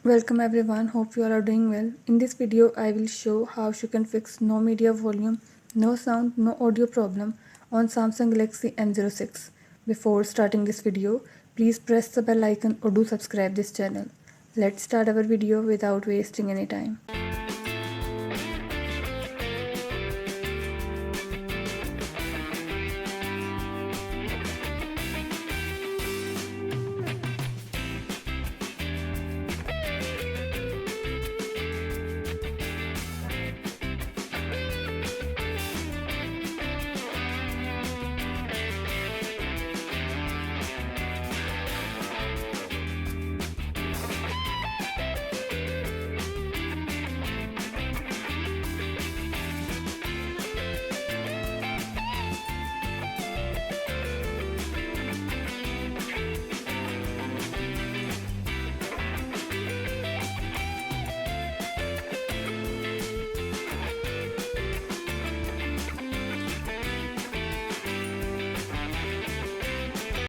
Welcome everyone, hope you all are doing well. In this video, I will show how you can fix no media volume, no sound, no audio problem on Samsung Galaxy M06. Before starting this video, please press the bell icon or do subscribe this channel. Let's start our video without wasting any time.